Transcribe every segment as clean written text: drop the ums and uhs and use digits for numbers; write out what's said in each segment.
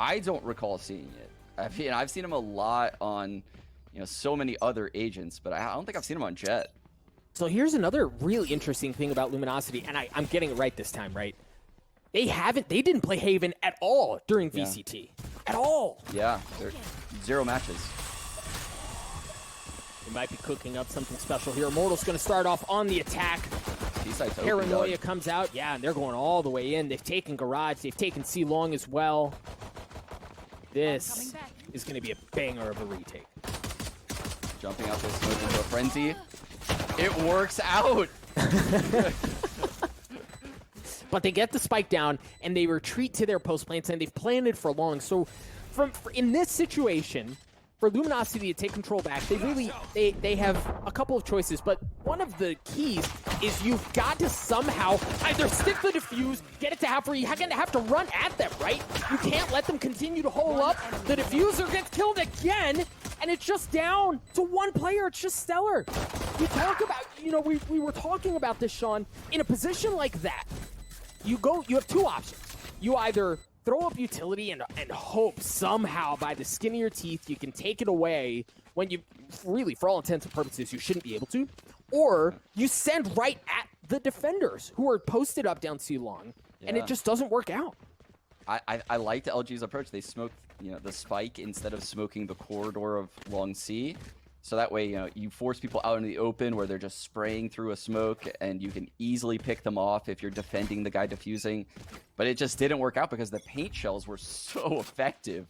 I don't recall seeing it. I mean, I've seen him a lot on, so many other agents, but I don't think I've seen him on Jet. So here's another really interesting thing about Luminosity, and I'm getting it right this time, right? They didn't play Haven at all during VCT. At all. Yeah, 0 matches. They might be cooking up something special here. Immortals going to start off on the attack. Paranoia comes out. Yeah, and they're going all the way in. They've taken Garage. They've taken C Long as well. This is going to be a banger of a retake. Jumping out this smoke into a frenzy. It works out. But they get the spike down, and they retreat to their post plants, and they've planted for long. So in this situation, for Luminosity to take control back, they have a couple of choices, but one of the keys is you've got to somehow either stick the defuse, get it to half, or you're going to have to run at them, right? You can't let them continue to hold up. The diffuser gets killed again, and it's just down to one player. It's just Stellar. We talk about, we were talking about this, Sean, in a position like that. You have two options. You either throw up utility and hope somehow by the skin of your teeth you can take it away when you really, for all intents and purposes, you shouldn't be able to. Or you send right at the defenders who are posted up down C long, and it just doesn't work out. I liked LG's approach. They smoked, the spike instead of smoking the corridor of long C. So that way, you force people out in the open where they're just spraying through a smoke, and you can easily pick them off if you're defending the guy defusing. But it just didn't work out because the paint shells were so effective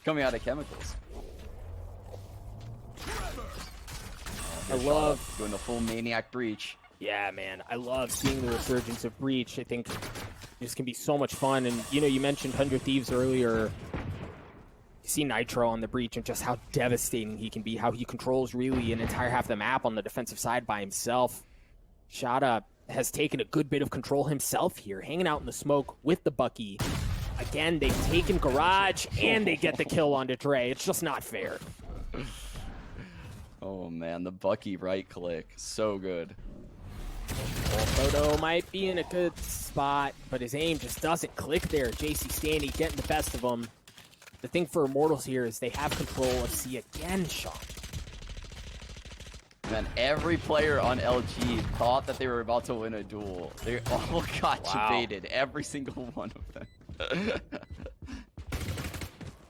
coming out of Chemicals. I love doing the full Maniac Breach. Yeah, man. I love seeing the resurgence of Breach. I think this can be so much fun. And, you mentioned 100 Thieves earlier. You see Nitro on the Breach and just how devastating he can be, how he controls really an entire half of the map on the defensive side by himself. Shada has taken a good bit of control himself here, hanging out in the smoke with the Bucky. Again, they've taken Garage, and they get the kill onto Dre. It's just not fair. Oh, man, the Bucky right click. So good. Photo might be in a good spot, but his aim just doesn't click there. JC Stanley getting the best of him. The thing for Immortals here is they have control of C again, Sean. Man, every player on LG thought that they were about to win a duel. They all got baited, every single one of them.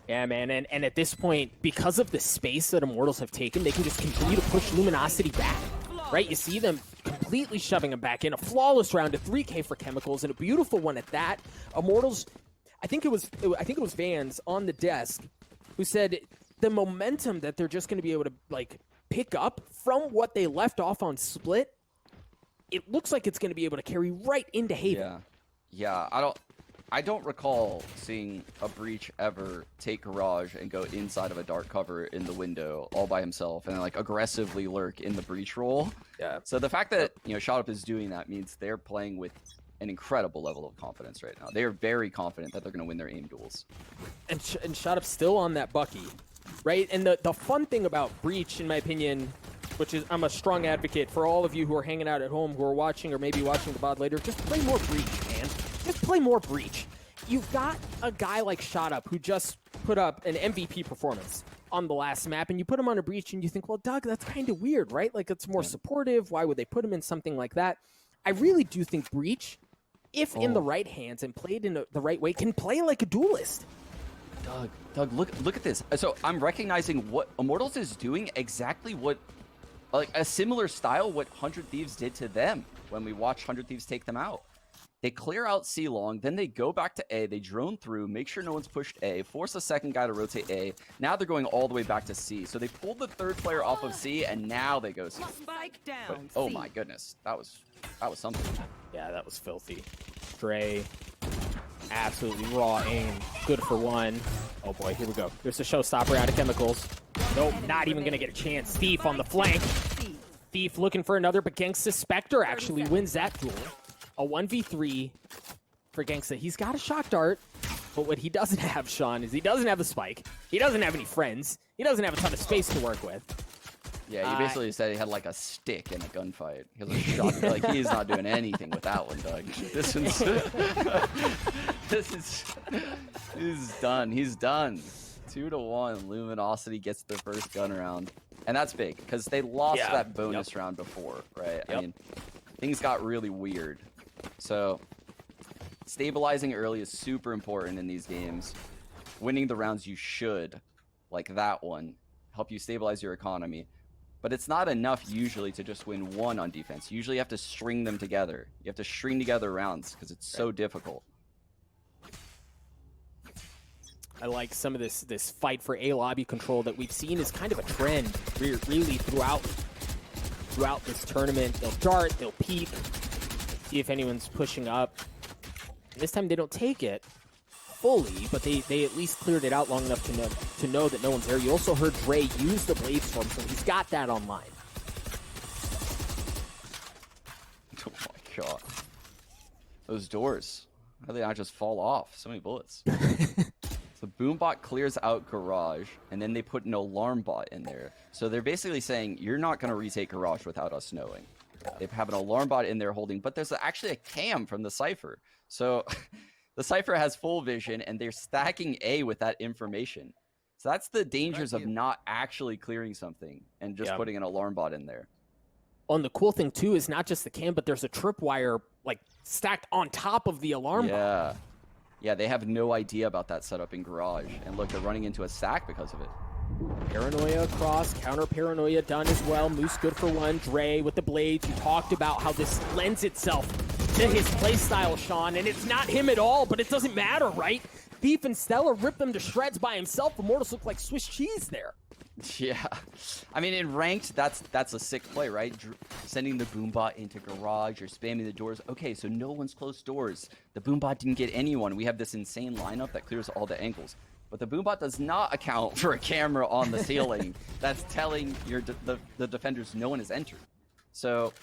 Yeah, man, and at this point, because of the space that Immortals have taken, they can just continue to push Luminosity back, right? You see them completely shoving them back in. A flawless round, a 3K for Chemicals, and a beautiful one at that. Immortals, I think it was Vans on the desk who said the momentum that they're just going to be able to pick up from what they left off on Split, it looks like it's going to be able to carry right into Haven. Yeah. I don't recall seeing a Breach ever take Garage and go inside of a dark cover in the window all by himself and then aggressively lurk in the Breach role. Yeah. So the fact that Shot Up is doing that means they're playing with an incredible level of confidence right now. They are very confident that they're going to win their aim duels. And Shot Up still on that Bucky, right? And the fun thing about Breach, in my opinion, which is I'm a strong advocate for all of you who are hanging out at home, who are watching or maybe watching the VOD later, just play more Breach, man. Just play more Breach. You've got a guy like Shot Up who just put up an MVP performance on the last map, and you put him on a Breach and you think, well, Doug, that's kind of weird, right? It's more supportive. Why would they put him in something like that? I really do think Breach, if in the right hands and played in the right way, can play like a duelist. Doug, look at this. So I'm recognizing what Immortals is doing, exactly what, a similar style what 100 Thieves did to them when we watched 100 Thieves take them out. They clear out C long, then they go back to A, they drone through, make sure no one's pushed A, force a second guy to rotate A. Now they're going all the way back to C. So they pulled the third player off of C, and now they go C. Spike down. But, oh my goodness, that was something. Yeah, that was filthy. Dre, absolutely raw aim. Good for one. Oh boy, here we go. There's a showstopper out of Chemicals. Nope, not even gonna get a chance. Thief on the flank. Thief looking for another, but Gangsta Spectre actually wins that duel. A 1v3 for Gangsta. He's got a shock dart, but what he doesn't have, Sean, is he doesn't have the spike. He doesn't have any friends. He doesn't have a ton of space to work with. Yeah, you basically said he had a stick in a gunfight. He has a shot. He's not doing anything with that one, Doug. This one's This is he's done. He's done. 2-1. Luminosity gets the first gun round, and that's big because they lost that bonus round before, right? I mean, things got really weird. So stabilizing early is super important in these games. Winning the rounds you should, like that one, help you stabilize your economy. But it's not enough usually to just win one on defense. You usually have to string them together. You have to string together rounds because it's so difficult. I like some of this fight for A lobby control that we've seen is kind of a trend really throughout this tournament. They'll dart, they'll peek, see if anyone's pushing up. And this time they don't take it fully, but they at least cleared it out long enough to know that no one's there. You also heard Dre use the Blade Storm, so he's got that online. Oh my god. Those doors. How do they not just fall off? So many bullets. So Boombot clears out Garage, and then they put an alarm bot in there. So they're basically saying, you're not going to retake Garage without us knowing. They have an alarm bot in there holding, but there's actually a cam from the Cypher. So the Cypher has full vision, and they're stacking A with that information. So that's the dangers of not actually clearing something and just putting an alarm bot in there. And the cool thing, too, is not just the cam, but there's a tripwire, like, stacked on top of the alarm bot. Yeah, they have no idea about that setup in Garage. And look, they're running into a sack because of it. Paranoia across, counter paranoia done as well. Moose good for one. Dre with the blades. You talked about how this lends itself to his playstyle, Sean, and it's not him at all, but it doesn't matter, right? Thief and Stella rip them to shreds by himself. Immortals look like Swiss cheese there. Yeah, I mean, in ranked, that's a sick play, right? Sending the Boombot into Garage or spamming the doors. Okay, so no one's closed doors. The Boombot didn't get anyone. We have this insane lineup that clears all the angles. But the Boombot does not account for a camera on the ceiling that's telling the defenders no one has entered. So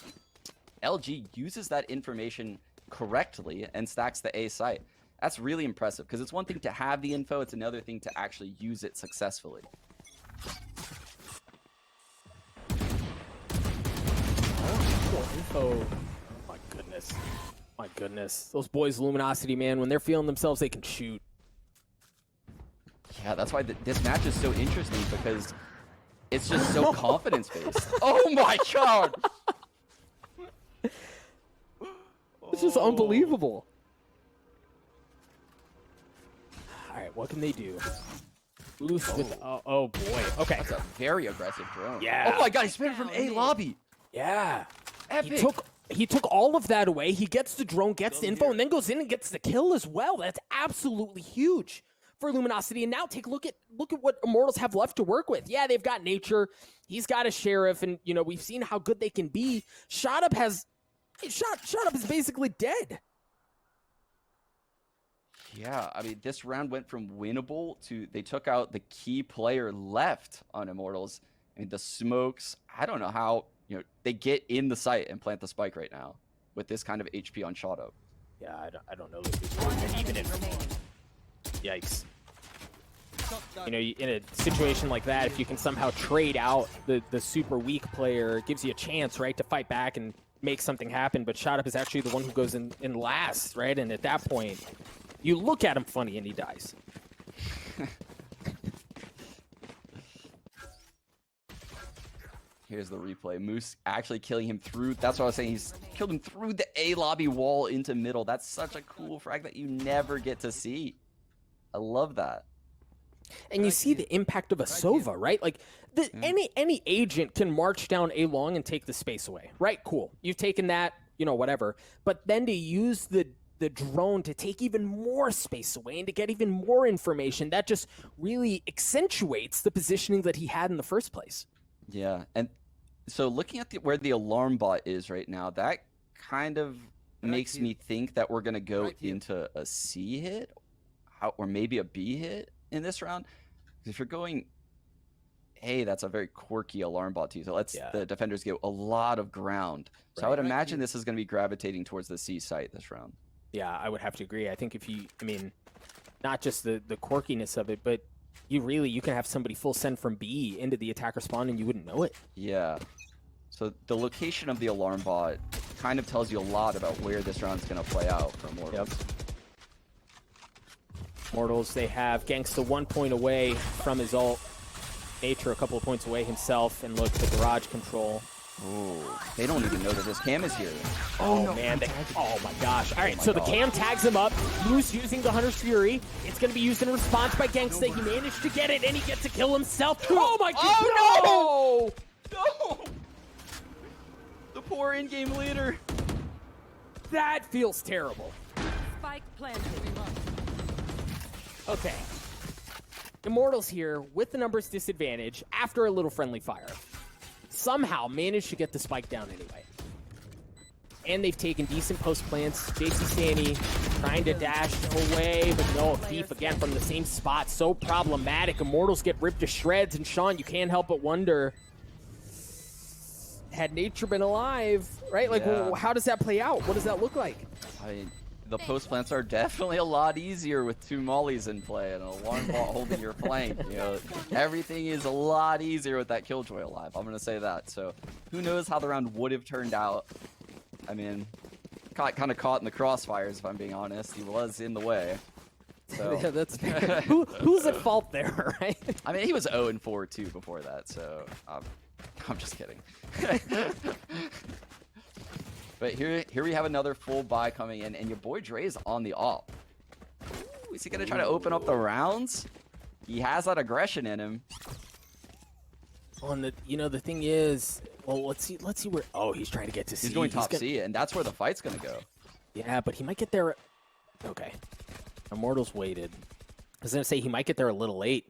LG uses that information correctly and stacks the A site. That's really impressive because it's one thing to have the info. It's another thing to actually use it successfully. Info. My goodness. My goodness. Those boys, Luminosity, man, when they're feeling themselves, they can shoot. Yeah, that's why this match is so interesting because it's just so confidence-based. Oh my god! It's just unbelievable. All right, what can they do? Loose with oh boy. Okay. That's a very aggressive drone. Yeah. Oh my god, he spin from A lobby. Yeah. Epic. He took all of that away. He gets the drone, gets the info, and then goes in and gets the kill as well. That's absolutely huge for Luminosity. And now take a look at what Immortals have left to work with. Yeah, they've got Nature. He's got a Sheriff, and you know, we've seen how good they can be. Shot Up is basically dead. Yeah, I mean, this round went from winnable to they took out the key player left on Immortals. I mean, the smokes, I don't know how, they get in the site and plant the spike right now with this kind of HP on Shot Up. Yeah, I don't know. Even if, yikes. In a situation like that, if you can somehow trade out the super weak player, it gives you a chance, right, to fight back and make something happen. But Shot Up is actually the one who goes in last, right? And at that point, you look at him funny and he dies. Here's the replay. Moose actually killing him through. That's what I was saying. He's killed him through the A lobby wall into middle. That's such a cool frag that you never get to see. I love that. And you see the impact of a Sova, right? Like any agent can march down A long and take the space away, right? Cool. You've taken that, whatever. But then to use the drone to take even more space away and to get even more information, that just really accentuates the positioning that he had in the first place. Yeah, and so looking at where the alarm bot is right now, that kind of makes me think that we're going to go into a C hit or maybe a B hit in this round. Because if you're going A, that's a very quirky alarm bot too. So lets the defenders get a lot of ground. So I would imagine this is going to be gravitating towards the C site this round. Yeah, I would have to agree. I think not just the quirkiness of it, but you can have somebody full send from B into the attacker spawn and you wouldn't know it. Yeah. So the location of the alarm bot kind of tells you a lot about where this round's going to play out for Immortals. Immortals, they have Gangsta 1 point away from his ult. Nature a couple of points away himself, and look, the garage control. Oh, they don't even know that this cam is here. Oh, no, man. Oh, my gosh. All right, so the cam tags him up. Moose using the Hunter's Fury. It's going to be used in response by Gangsta. He managed to get it, and he gets to kill himself. Oh, my God. Oh, no! No! The poor in-game leader. That feels terrible. Spike planted. Okay. Immortals here with the numbers disadvantage after a little friendly fire. Somehow managed to get the spike down anyway. And they've taken decent post plants. JC Stanny trying to dash away, but no, Thief again from the same spot. So problematic. Immortals get ripped to shreds, and Sean, you can't help but wonder, had Nature been alive, right? Like, Yeah. how does that play out? What does that look like? I mean, the post plants are definitely a lot easier with 2 mollies in play and a alarm bot holding your flank. You know, everything is a lot easier with that Killjoy alive. I'm gonna say that. So, who knows how the round would have turned out? I mean, got kind of caught in the crossfires, if I'm being honest. He was in the way. So. Yeah, that's fair. Who's at fault there, right? I mean, he was 0-4 too before that. So, I'm just kidding. But here we have another full buy coming in, and your boy Dre is on the op. Ooh, is he gonna try to open up the rounds? He has that aggression in him. Oh, and the thing is, well, let's see where. Oh, he's trying to get to C. He's going top C, and that's where the fight's gonna go. Yeah, but he might get there. Okay, Immortals waited. I was gonna say he might get there a little late.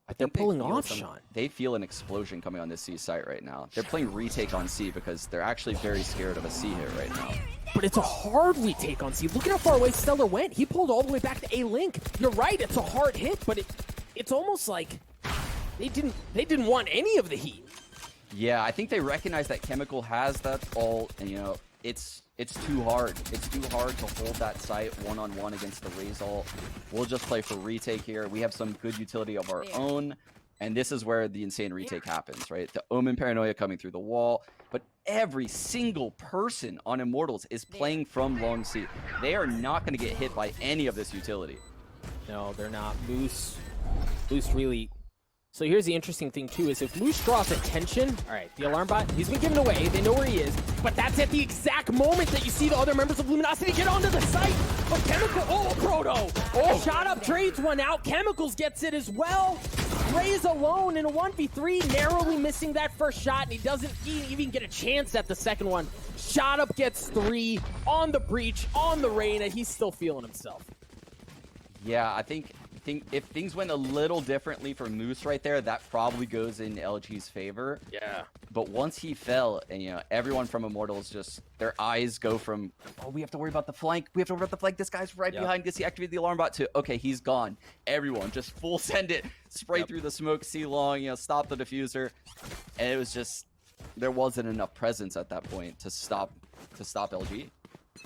But they're pulling off, Sean. They feel an explosion coming on this C site right now. They're playing retake on C because they're actually very scared of a C hit right now. But it's a hard retake on C. Look at how far away Stellar went. He pulled all the way back to A Link. You're right, it's a hard hit, but it's almost like they didn't want any of the heat. Yeah, I think they recognize that Chemical has that ult, and you know, it's too hard. It's too hard to hold that site one-on-one against the Raze ult. We'll just play for retake here. We have some good utility of our own, and this is where the insane retake happens, right? The Omen Paranoia coming through the wall, but every single person on Immortals is playing from long C. They are not going to get hit by any of this utility. No, they're not. Moose really... So here's the interesting thing, too, is if Moose draws attention, all right, the alarm bot, he's been given away. They know where he is. But that's at the exact moment that you see the other members of Luminosity get onto the site. But Chemical, Proto. Oh, shot up, trades one out. Chemicals gets it as well. Ray's alone in a 1v3, narrowly missing that first shot, and he doesn't even get a chance at the second one. Shot up gets 3 on the breach, on the Reyna. He's still feeling himself. Yeah, I think if things went a little differently for Moose right there, that probably goes in LG's favor. Yeah. But once he fell, and you know, everyone from Immortals just, their eyes go from, oh, we have to worry about the flank. We have to worry about the flank. This guy's right behind because he activated the alarm bot to, okay, he's gone. Everyone just full send it, spray through the smoke, see long, you know, stop the diffuser. And it was just, there wasn't enough presence at that point to stop LG.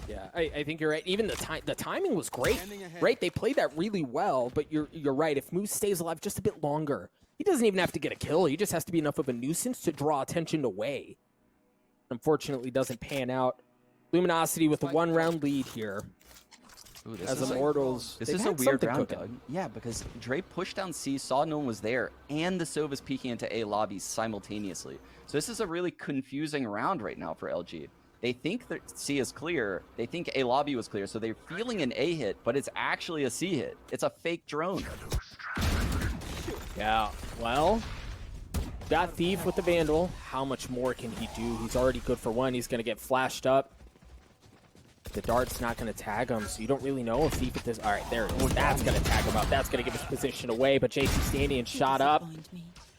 Yeah, I think you're right. Even the timing was great, right? They played that really well, but you're right. If Moose stays alive just a bit longer, he doesn't even have to get a kill. He just has to be enough of a nuisance to draw attention away. Unfortunately, doesn't pan out. Luminosity with a 1-round lead here. Ooh, As Immortals, this is a weird round, Doug. Yeah, because Dre pushed down C, saw no one was there, and the Sova's peeking into A lobby simultaneously. So this is a really confusing round right now for LG. They think that C is clear. They think A lobby was clear, so they're feeling an A hit, but it's actually a C hit. It's a fake drone. Yeah, well, got Thief with the Vandal. How much more can he do? He's already good for 1. He's going to get flashed up. The dart's not going to tag him, so you don't really know if Thief at this... All right, there it is. That's going to tag him up. That's going to give his position away, but JC Standing shot up.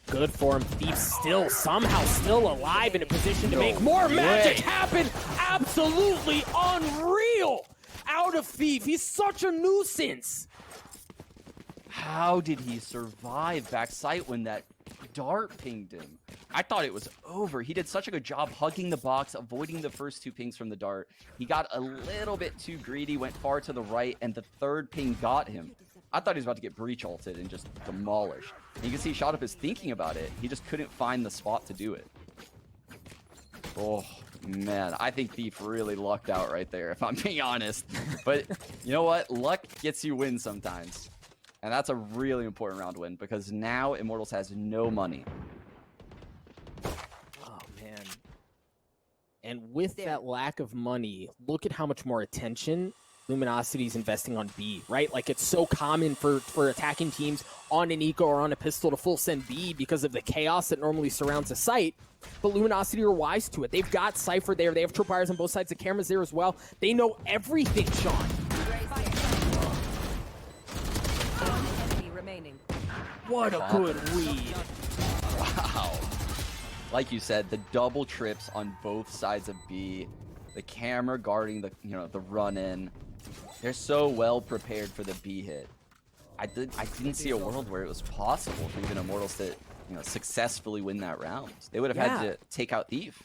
Good for him. Thief somehow still alive in a position to make more magic happen. Absolutely unreal out of Thief. He's such a nuisance. How did he survive backside when that dart pinged him? I thought it was over. He did such a good job hugging the box, avoiding the first 2 pings from the dart. He got a little bit too greedy, went far to the right, and the 3rd ping got him. I thought he was about to get breach ulted and just demolished. And you can see Shot Up is thinking about it. He just couldn't find the spot to do it. Oh, Man, I think Thief really lucked out right there, if I'm being honest. But you know what? Luck gets you wins sometimes. And that's a really important round win because now Immortals has no money. Oh, man. And with that lack of money, look at how much more attention Luminosity's investing on B, right? Like, it's so common for attacking teams on an eco or on a pistol to full send B because of the chaos that normally surrounds a site. But Luminosity are wise to it. They've got Cypher there. They have tripwires on both sides. The cameras there as well. They know everything, Sean. What a good read. Wow. Like you said, the double trips on both sides of B, the camera guarding the the run in. They're so well prepared for the B hit. I didn't see a world where it was possible for even Immortals to successfully win that round. They would have had to take out Thief.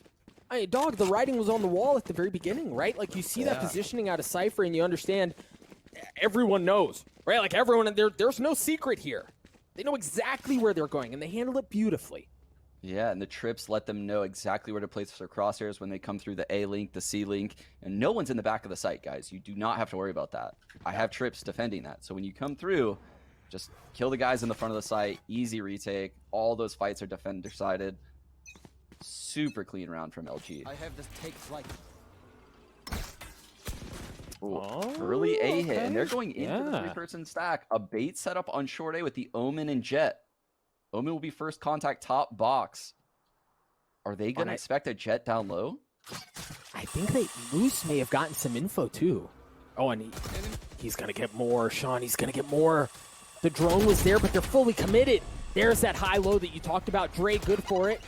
Hey, dog, the writing was on the wall at the very beginning, right? Like, you see that positioning out of Cypher, and you understand everyone knows, right? Like, everyone, there's no secret here. They know exactly where they're going, and they handle it beautifully. Yeah, and the trips let them know exactly where to place their crosshairs when they come through the A link, the C link, and no one's in the back of the site, guys. You do not have to worry about that. I have trips defending that. So when you come through, just kill the guys in the front of the site, easy retake. All those fights are defender-sided. Super clean round from LG. I have this take flight. Early A hit, and they're going into the three-person stack. A bait setup on short A with the Omen and Jet. Omen will be first contact top box. Are they going to expect a Jet down low? I think Moose may have gotten some info too. Oh, and he's going to get more, Sean. He's going to get more. The drone was there, but they're fully committed. There's that high-low that you talked about. Dre, good for it.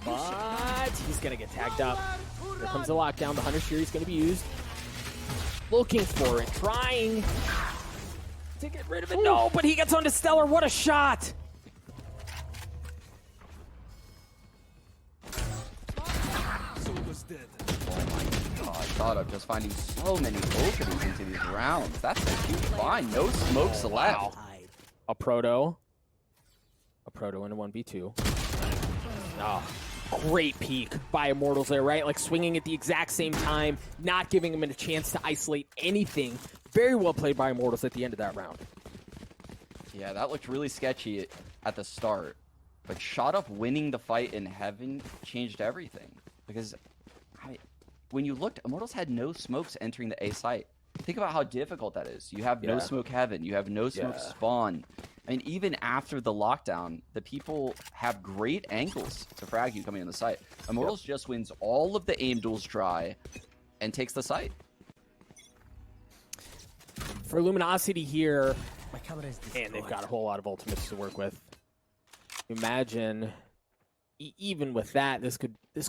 But he's going to get tagged up. Here comes the lockdown. The Hunter Fury is going to be used. Looking for it. Trying to get rid of it. No, but he gets onto Stellar. What a shot. I thought of just finding so many openings into these rounds. That's a huge find. No smokes left. Wow. A proto in a 1v2. Oh, great peek by Immortals there, right? Like swinging at the exact same time, not giving him a chance to isolate anything. Very well played by Immortals at the end of that round. Yeah, that looked really sketchy at the start. But Shot Up winning the fight in Heaven changed everything. Because when you looked, Immortals had no smokes entering the A site. Think about how difficult that is. You have no smoke Heaven. You have no smoke spawn. I mean, even after the lockdown, the people have great angles to frag you coming in the site. Immortals just wins all of the aim duels dry and takes the site. For Luminosity here, and they've got a whole lot of ultimates to work with. Imagine, even with that, this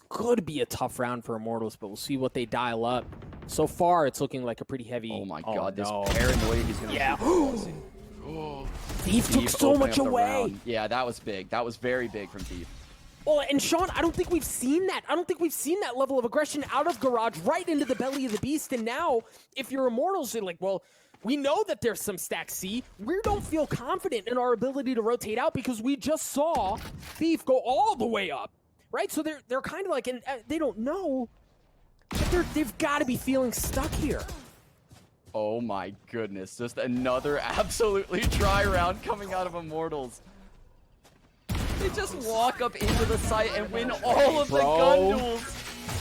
could be a tough round for Immortals, but we'll see what they dial up. So far, it's looking like a pretty heavy... Oh my god, this paranoia he's going to... Thief took so much away. Yeah, that was big. That was very big from Thief. Well, and Sean, I don't think we've seen that. I don't think we've seen that level of aggression out of Garage right into the belly of the beast. And now, if you're Immortals, you're like, well, we know that there's some stack C. We don't feel confident in our ability to rotate out because we just saw Thief go all the way up, right? So they're kind of like, and they don't know, but they've got to be feeling stuck here. Oh my goodness, just another absolutely dry round coming out of Immortals. They just walk up into the site and win all of the gun duels.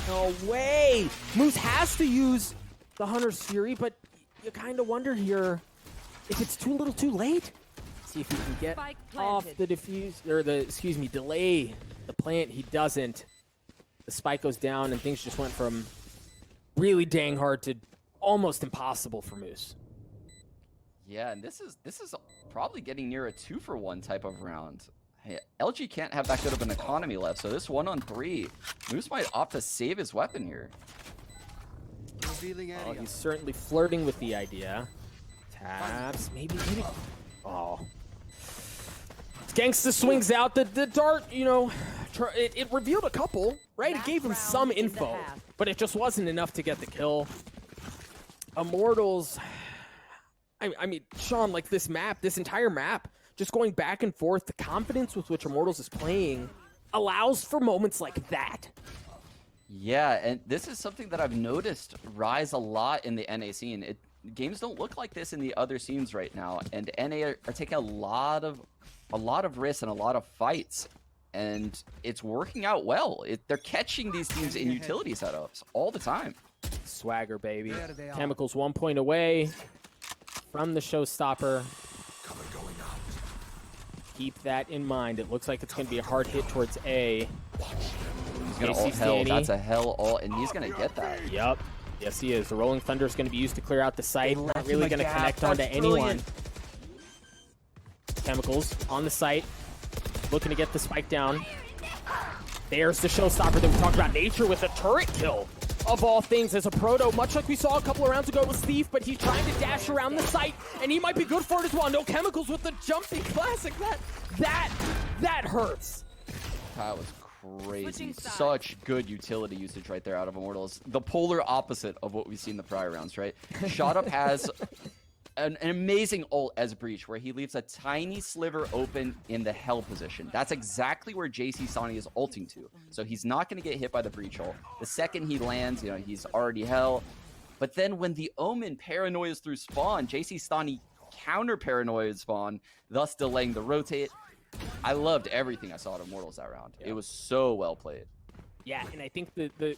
No way. Moose has to use the Hunter's Fury, but you kind of wonder here if it's too little too late. See if he can get off the defuse, or delay the plant. He doesn't. The spike goes down and things just went from really dang hard to almost impossible for Moose. Yeah, and this is probably getting near a 2-for-1 type of round. Hey, LG can't have that good of an economy left, so this 1-on-3, Moose might opt to save his weapon here. Oh, he's certainly flirting with the idea. Taps, maybe. Oh. Gangsta swings out the dart, it revealed a couple, right? It gave him some info, but it just wasn't enough to get the kill. Immortals, I mean, Sean, like this entire map, just going back and forth, the confidence with which Immortals is playing allows for moments like that. Yeah, and this is something that I've noticed rise a lot in the NA scene. Games don't look like this in the other scenes right now, and NA are taking a lot of risks and a lot of fights, and it's working out well. They're catching these teams in utility setups all the time. Swagger, baby. Chemicals 1 point away from the showstopper. Keep that in mind. It looks like it's going to be a hard hit towards A. He's going to ult hell. That's a hell ult, and he's going to get that. Yep. Yes, he is. The Rolling Thunder is going to be used to clear out the site. Not really going to connect onto anyone. Chemicals on the site. Looking to get the spike down. There's the showstopper that we talked about. Nature with a turret kill. Of all things, as a proto, much like we saw a couple of rounds ago with Steve, but he's trying to dash around the site, and he might be good for it as well. No Chemicals with the jumping classic. That hurts. That was crazy. Such good utility usage right there out of Immortals. The polar opposite of what we've seen in the prior rounds, right? Shot Up has an amazing ult as Breach, where he leaves a tiny sliver open in the hell position. That's exactly where JC Sonny is ulting to. So he's not going to get hit by the Breach ult. The second he lands, you know, he's already hell. But then when the Omen paranoias through spawn, JC Sonny counter paranoia spawn, thus delaying the rotate. I loved everything I saw at Immortals that round. Yeah. It was so well played. Yeah, and I think the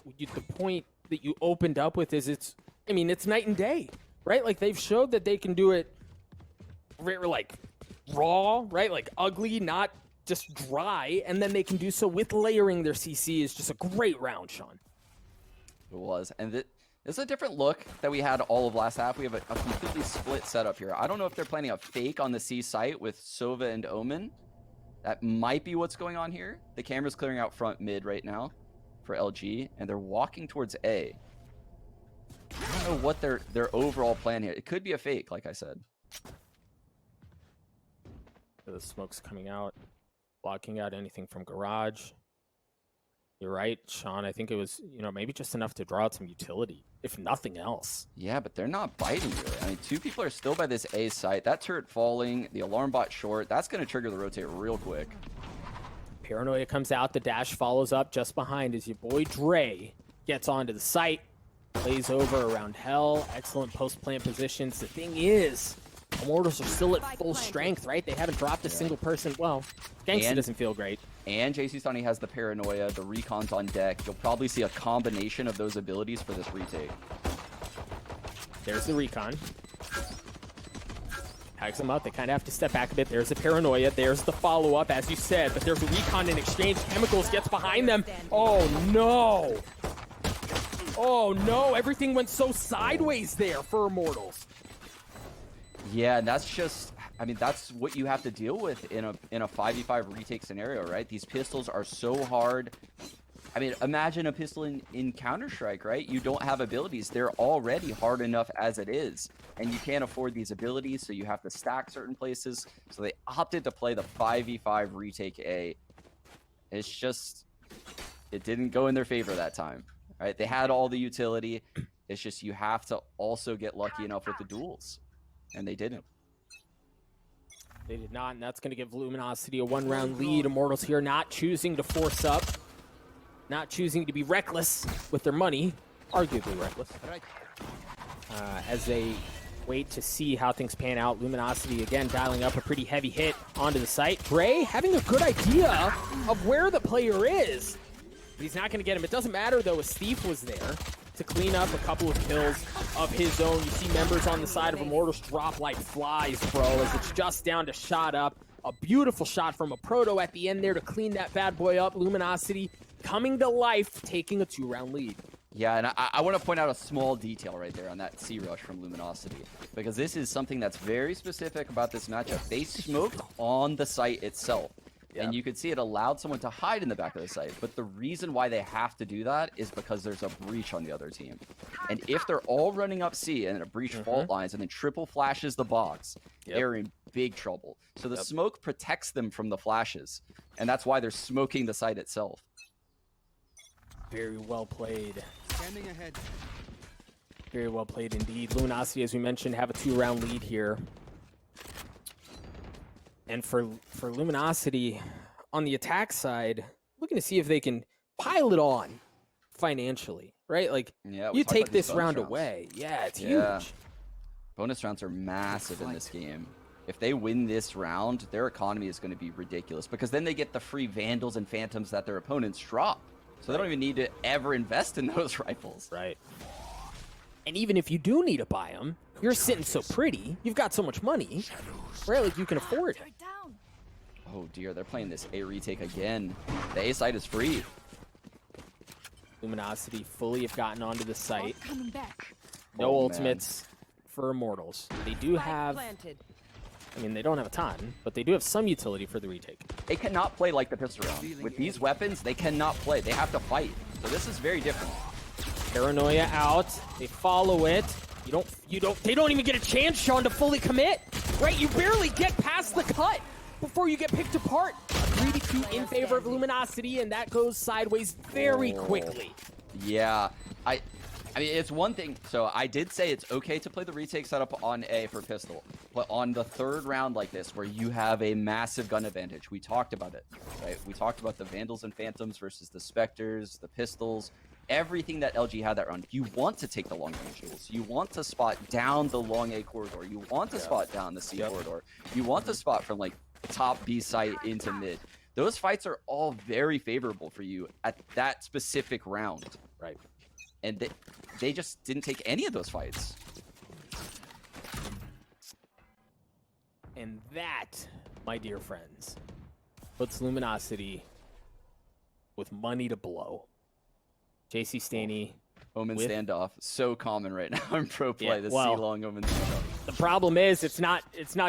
point that you opened up with is it's night and day. Right? Like, they've showed that they can do it like raw, right? Like ugly, not just dry. And then they can do so with layering their CC. Is just a great round, Sean. It was. And it's a different look that we had all of last half. We have a completely split setup here. I don't know if they're planning a fake on the C site with Sova and Omen. That might be what's going on here. The camera's clearing out front mid right now for LG, and they're walking towards A. I don't know what their overall plan here. It could be a fake, like I said. The smoke's coming out, blocking out anything from garage. You're right, Sean. I think it was, maybe just enough to draw out some utility, if nothing else. Yeah, but they're not biting really. I mean, two people are still by this A site. That turret falling, the alarm bot short. That's going to trigger the rotate real quick. Paranoia comes out. The dash follows up just behind as your boy Dre gets onto the site. Plays over around hell. Excellent post-plant positions. The thing is, Immortals are still at full strength, right? They haven't dropped a single person. Well, Gangsta doesn't feel great. And JC Sonny has the paranoia. The recon's on deck. You'll probably see a combination of those abilities for this retake. There's the recon. Tags them up. They kind of have to step back a bit. There's the paranoia. There's the follow-up, as you said. But there's a recon in exchange. Chemicals gets behind them. Oh, no. Oh, no. Everything went so sideways there for Immortals. Yeah, and that's just... I mean, that's what you have to deal with in a 5v5 retake scenario, right? These pistols are so hard. I mean, imagine a pistol in Counter-Strike, right? You don't have abilities. They're already hard enough as it is. And you can't afford these abilities, so you have to stack certain places. So they opted to play the 5v5 retake A. It's just... It didn't go in their favor that time, right? They had all the utility. It's just you have to also get lucky enough with the duels. And they didn't. They did not, and that's going to give Luminosity a one-round lead. Immortals here not choosing to force up, not choosing to be reckless with their money, arguably reckless, as they wait to see how things pan out. Luminosity, again, dialing up a pretty heavy hit onto the site. Gray having a good idea of where the player is, but he's not going to get him. It doesn't matter, though, as Steve was there to clean up a couple of kills of his own. You see members on the side of Immortals drop like flies, bro, as it's just down to shot up. A beautiful shot from a proto at the end there to clean that bad boy up. Luminosity coming to life, taking a 2-round lead. Yeah, and I want to point out a small detail right there on that C-Rush from Luminosity, because this is something that's very specific about this matchup. They smoked on the site itself. Yep. And you could see it allowed someone to hide in the back of the site. But the reason why they have to do that is because there's a breach on the other team. And if they're all running up C and a breach fault lines and then triple flashes the box, they're in big trouble. So the smoke protects them from the flashes. And that's why they're smoking the site itself. Very well played. Standing ahead. Very well played indeed. Luminosity, as we mentioned, have a 2-round lead here. And for Luminosity, on the attack side, looking to see if they can pile it on financially, right? Like, Yeah, we you talked take about these this round bonus rounds. away. Yeah, it's Yeah. huge. Bonus rounds are massive in this game. If they win this round, their economy is going to be ridiculous because then they get the free Vandals and Phantoms that their opponents drop. So they don't even need to ever invest in those rifles. Right. And even if you do need to buy them, you're sitting so pretty. You've got so much money, right? Like, you can afford it. Oh dear, they're playing this A retake again. The A site is free. Luminosity fully have gotten onto the site. Coming back. No Oh, ultimates for Immortals. They do have, I mean, they don't have a ton, but they do have some utility for the retake. They cannot play like the pistol round. With these weapons, they cannot play. They have to fight. So this is very different. Paranoia out. They follow it. They don't even get a chance, Sean, to fully commit. Right? You barely get past the cut before you get picked apart. 3-2 in favor of Luminosity, and that goes sideways very quickly. Yeah. I mean, it's one thing. So I did say it's okay to play the retake setup on A for pistol. But on the third round like this, where you have a massive gun advantage, we talked about it, right? We talked about the Vandals and Phantoms versus the Spectres, the pistols, everything that LG had that round. You want to take the long range duels. You want to spot down the long A corridor. You want to spot down the C corridor. You want to spot from like top B site into mid. Those fights are all very favorable for you at that specific round. Right. And they just didn't take any of those fights. And that, my dear friends, puts Luminosity with money to blow. JC Staney. Omen with... standoff. So common right now in pro play. Yeah, the well, C-long Omen standoff. The problem is it's not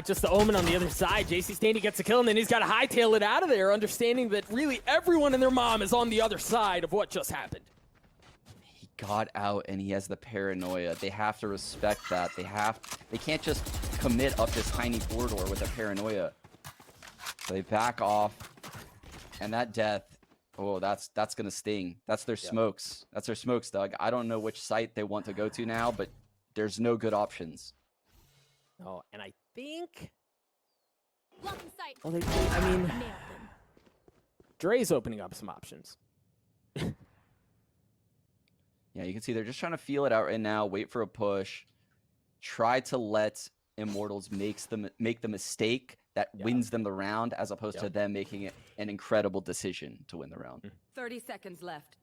just the Omen on the other side. JC Staney gets a kill, and then he's got to hightail it out of there, understanding that really everyone and their mom is on the other side of what just happened. He got out, and he has the paranoia. They have to respect that. They can't just commit up this tiny corridor with a paranoia. So they back off, and that death. Oh, that's gonna sting. That's their smokes. That's their smokes, Doug. I don't know which site they want to go to now, but there's no good options. Oh, and I think. Blocking sight. Well, I mean, Nailed them. Dre's opening up some options. Yeah, you can see they're just trying to feel it out right now. Wait for a push. Try to let Immortals make the mistake that wins them the round, as opposed to them making it an incredible decision to win the round. 30 seconds left.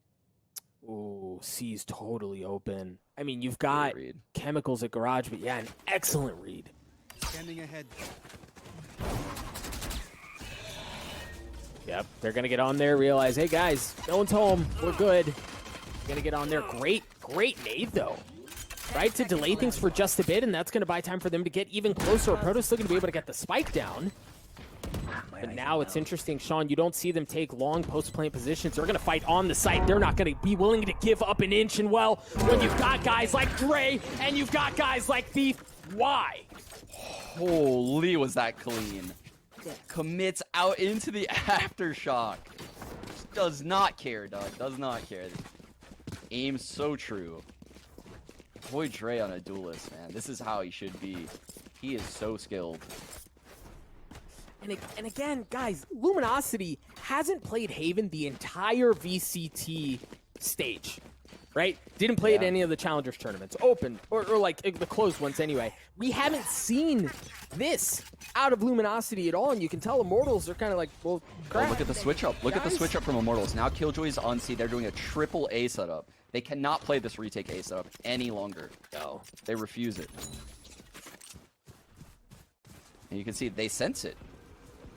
Ooh, C's totally open. I mean, you've got Read. chemicals at garage, but yeah, an excellent read. Standing ahead. Yep, they're gonna get on there, realize, hey guys, no one's home, we're good. Gonna get on there. Great nade though. Right, to delay things for just a bit, and that's gonna buy time for them to get even closer. Proto's still gonna be able to get the spike down. But now it's interesting, Sean, you don't see them take long post-plant positions. They're gonna fight on the site. They're not gonna be willing to give up an inch, and well, when you've got guys like Dre and you've got guys like Thief, why? Holy, was that clean. Commits out into the aftershock. Does not care, Doug. Does not care. Aim so true. Boy, Dre on a duelist, man. This is how he should be. He is so skilled. And again, guys, Luminosity hasn't played Haven the entire VCT stage, right? Didn't play at any of the Challengers tournaments, open, or like the closed ones anyway. We haven't seen this out of Luminosity at all, and you can tell Immortals are kind of like, well, crap. Oh, look at the switch up. Look at the switch up from Immortals. Now Killjoy's on C. They're doing a triple A setup. They cannot play this retake A setup any longer. No, they refuse it. And you can see they sense it.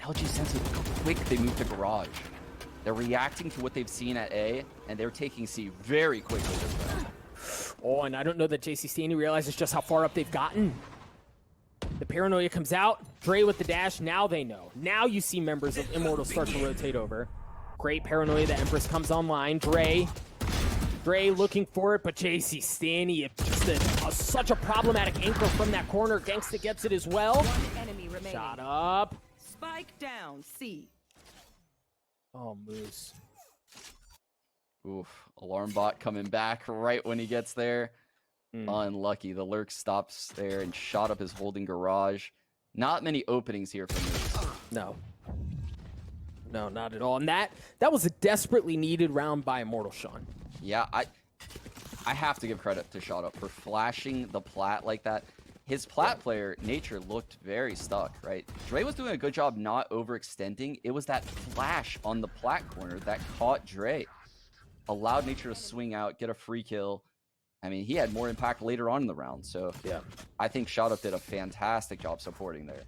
LG sense it quick. They move to garage. They're reacting to what they've seen at A, and they're taking C very quickly this round. Oh, and I don't know that JC Staney realizes just how far up they've gotten. The paranoia comes out. Dre with the dash. Now they know. Now you see members of Immortals start to rotate over. Great paranoia. The Empress comes online. Dre looking for it, but JC Staney, just such a problematic anchor from that corner. Gangsta gets it as well. One enemy remaining. Shot up. Spike down, C. Oh, Moose. Oof. Alarm bot coming back right when he gets there. Unlucky. The lurk stops there and shot up his holding garage. Not many openings here for Moose. No. No, not at all. And that was a desperately needed round by Immortal, Sean. Yeah, I have to give credit to Shot Up for flashing the plat like that. His plat player, Nature, looked very stuck, right? Dre was doing a good job not overextending. It was that flash on the plat corner that caught Dre. Allowed Nature to swing out, get a free kill. I mean, he had more impact later on in the round. So Yeah. I think Shot Up did a fantastic job supporting there.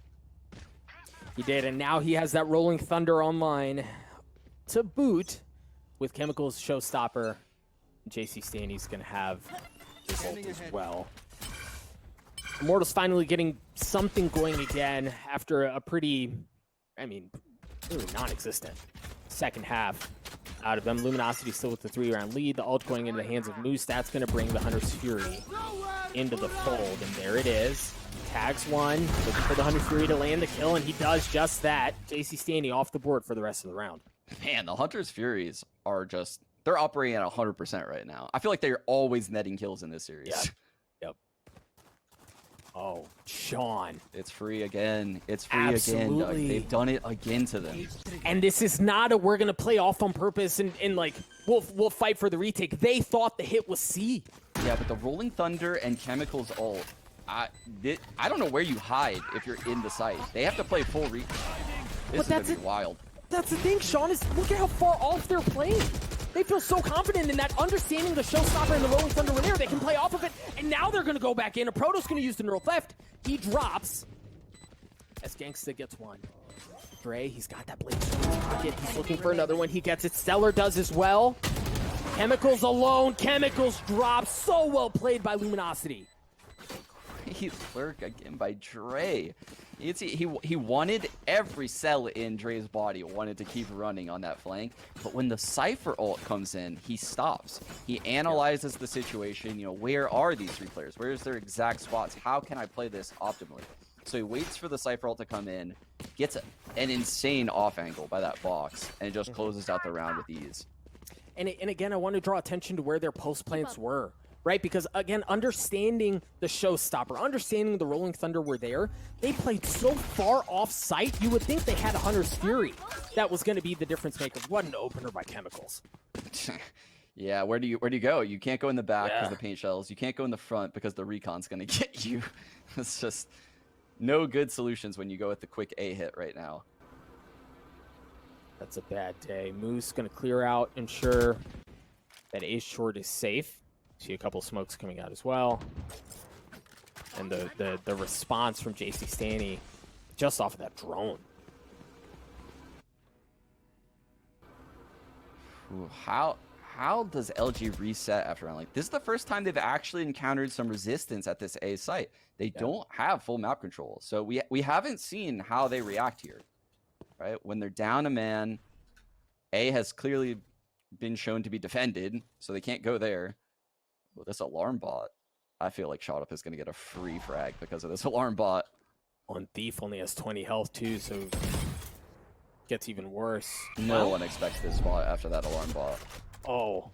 He did, and now he has that Rolling Thunder online to boot with Chemicals Showstopper. JC Staney's going to have his ult as well. Immortals finally getting something going again after a pretty, I mean, really non-existent second half out of them. Luminosity still with the 3-round lead. The ult going into the hands of Moose. That's going to bring the Hunter's Fury into the fold, and there it is. Tags one, looking for the Hunter's Fury to land the kill, and he does just that. JC Staney off the board for the rest of the round. Man, the Hunter's Furies are just, they're operating at 100% right now. I feel like they're always netting kills in this series. Yeah. Yep. Oh, Sean. It's free again. It's free again, Doug. Absolutely. They've done it again to them. And this is not a we're going to play off on purpose and like, we'll fight for the retake. They thought the hit was C. Yeah, but the Rolling Thunder and Chemicals ult, I don't know where you hide if you're in the site. They have to play full This is going to be wild. That's the thing, Sean, is look at how far off they're playing. They feel so confident in that, understanding the Showstopper and the Rolling Thunder were there. They can play off of it, and now they're going to go back in. A Proto's going to use the neural theft. He drops as Gangsta gets one. Dre, he's got that blade in his pocket. He's looking for another one. He gets it. Stellar does as well. Chemicals alone. Chemicals drops. So well played by Luminosity. He's lurk again by Dre. He wanted every cell in Dre's body, wanted to keep running on that flank. But when the Cypher ult comes in, he stops. He analyzes the situation. You know, where are these three players? Where is their exact spots? How can I play this optimally? So he waits for the Cypher ult to come in, gets an insane off angle by that box, and it just closes out the round with ease. And again, I want to draw attention to where their post plants were. Right, because again, understanding the Showstopper, understanding the Rolling Thunder were there, they played so far off site, you would think they had a Hunter's Fury. That was going to be the difference maker. What an opener by Chemicals. Yeah, where do you go? You can't go in the back because of the paint shells. You can't go in the front because the recon's going to get you. It's just no good solutions when you go with the quick A hit right now. That's a bad day. Moose going to clear out, ensure that A short is safe. See a couple smokes coming out as well. And the response from JC Staney just off of that drone. Ooh, how does LG reset after round? Like, this is the first time they've actually encountered some resistance at this A site. They don't have full map control. So we haven't seen how they react here. Right? When they're down a man, A has clearly been shown to be defended, so they can't go there. Well, this alarm bot, I feel like Shot Up is going to get a free frag because of this alarm bot. On Thief only has 20 health too, so gets even worse. No one expects this spot after that alarm bot. Oh.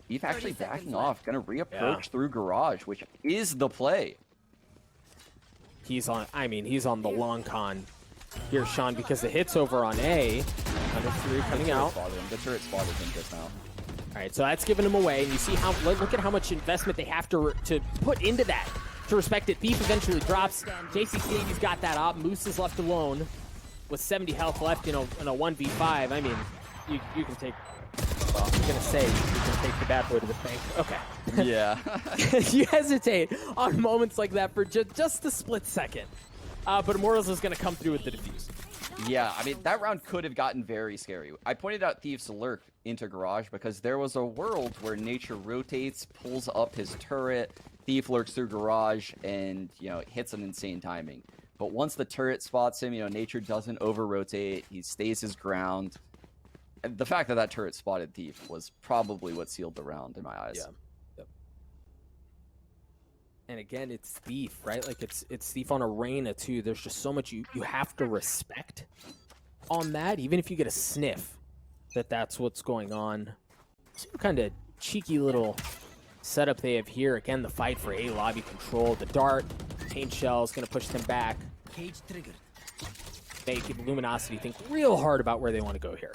Thief actually backing off, going to reapproach through garage, which is the play. He's on the long con here, Sean, because the hit's over on A. Under 3 coming out. The turret spotted him just now. All right, so that's giving him away, and you see how look at how much investment they have to put into that to respect it. Thief eventually drops. JC Staney's got that up. Moose is left alone with 70 health left in a 1v5. I mean, you can take. Well, I'm gonna say you can take the bad boy to the bank. Okay. Yeah. You hesitate on moments like that for just a split second, but Immortals is gonna come through with the defuse. Yeah, I mean, that round could have gotten very scary. I pointed out Thief's lurk into garage because there was a world where Nature rotates, pulls up his turret, Thief lurks through garage, and, you know, hits an insane timing. But once the turret spots him, you know, Nature doesn't over-rotate, he stays his ground. And the fact that that turret spotted Thief was probably what sealed the round in my eyes. Yeah. Yep. And again, it's Thief, right? Like, it's Thief on Arena, too. There's just so much you have to respect on that, even if you get a sniff that's what's going on. See what kind of cheeky little setup they have here. Again, the fight for A lobby control. The dart, paint shell is going to push them back. Cage triggered. Make Luminosity think real hard about where they want to go here.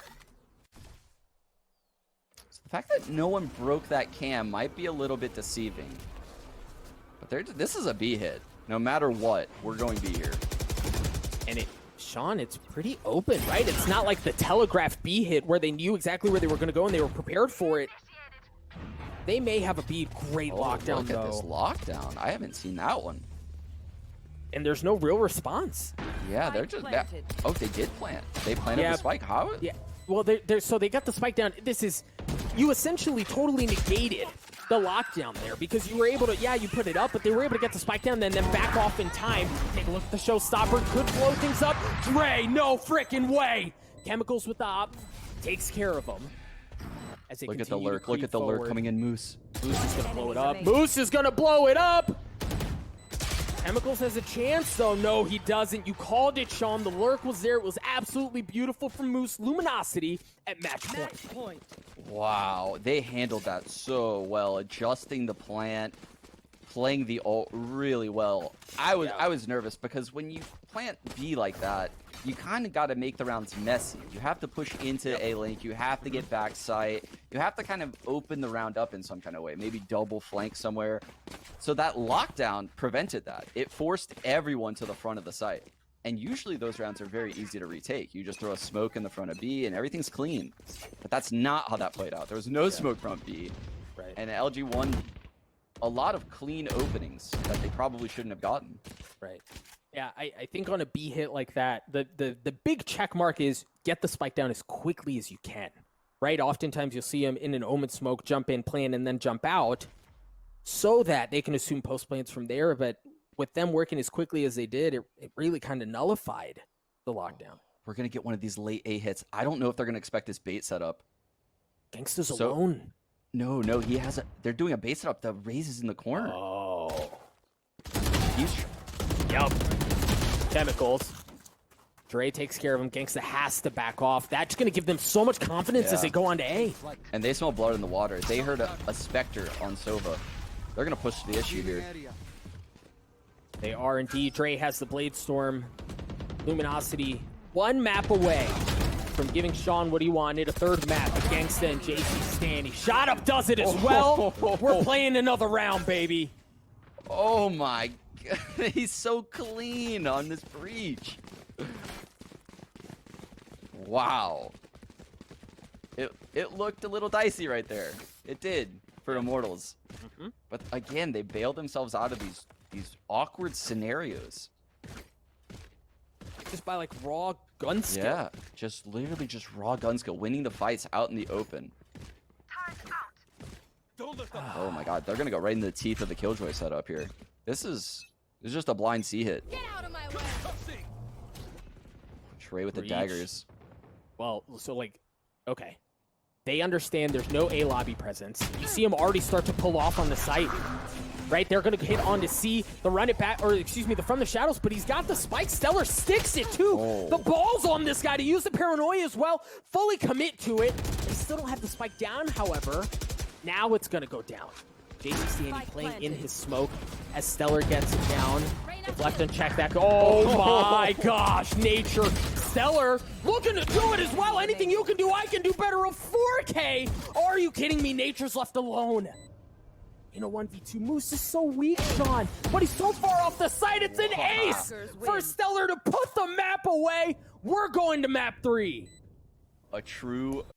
fact that no one broke that cam might be a little bit deceiving. But this is a B hit. No matter what, we're going B here. And Sean, it's pretty open, right? It's not like the telegraphed B hit where they knew exactly where they were going to go and they were prepared for it. They may have a B. Great lockdown, look at this lockdown. I haven't seen that one. And there's no real response. Yeah, they're just... Oh, they did plant. They planted the spike. How? Yeah. Well, so they got the spike down. This is... You essentially totally negated the lockdown there because you were able to... Yeah, you put it up, but they were able to get the spike down and then back off in time. Take a look at the showstopper. Could blow things up. Dre, no freaking way. Chemicals with the op. Takes care of them. Look at the lurk. Look at the lurk coming in, Moose. Moose is going to blow it up. Moose is going to blow it up. Chemicals has a chance, though. No, he doesn't. You called it, Sean. The lurk was there. It was absolutely beautiful from Moose. Luminosity at match point. Wow, they handled that so well, adjusting the plant, playing the ult really well. I was nervous because when you plant B like that, you kind of got to make the rounds messy. You have to push into A link. You have to get backside. You have to kind of open the round up in some kind of way, maybe double flank somewhere. So that lockdown prevented that. It forced everyone to the front of the site. And usually those rounds are very easy to retake. You just throw a smoke in the front of B and everything's clean. But that's not how that played out. There was no smoke from B. Right. And LG won a lot of clean openings that they probably shouldn't have gotten. Right. Yeah, I think on a B hit like that, the big check mark is get the spike down as quickly as you can. Right? Oftentimes you'll see them in an omen smoke, jump in, plan, and then jump out so that they can assume post plans from there. But with them working as quickly as they did, it really kind of nullified the lockdown. We're going to get one of these late A hits. I don't know if they're going to expect this bait setup. Gangsta's alone. No, he has a... They're doing a bait setup. The Raze is in the corner. Oh. Yep. Chemicals. Dre takes care of him. Gangsta has to back off. That's going to give them so much confidence as they go on to A. And they smell blood in the water. They heard a Spectre on Sova. They're going to push the issue here. They are indeed. Dre has the Blade Storm. Luminosity one map away from giving Sean what he wanted. A third map. Gangsta and JC Stanny. Shot up does it as well. We're playing another round, baby. Oh my God. He's so clean on this breach. Wow. It looked a little dicey right there. It did for Immortals. But again, they bailed themselves out of these awkward scenarios. Just by like raw gun skill. Yeah, just literally just raw gun skill, winning the fights out in the open. Oh my God, they're gonna go right in the teeth of the Killjoy setup here. This is just a blind C hit. Get out of my way. Trey with the daggers. Well, so like, okay. They understand there's no A lobby presence. You see him already start to pull off on the site. Right, they're going to hit on to C, the run it back, or excuse me, the from the shadows, but he's got the spike. Stellar sticks it too. The ball's on this guy to use the paranoia as well. Fully commit to it. They still don't have the spike down, however. Now it's going to go down. JC Stanny playing in his smoke as Stellar gets it down. Deflect and check back. Oh my gosh, Nature. Stellar looking to do it as well. Anything you can do, I can do better. Of 4K. Are you kidding me? Nature's left alone. In a 1v2, Moose is so weak, Sean, but he's so far off the site. It's an ace for Stellar to put the map away. We're going to map 3. A true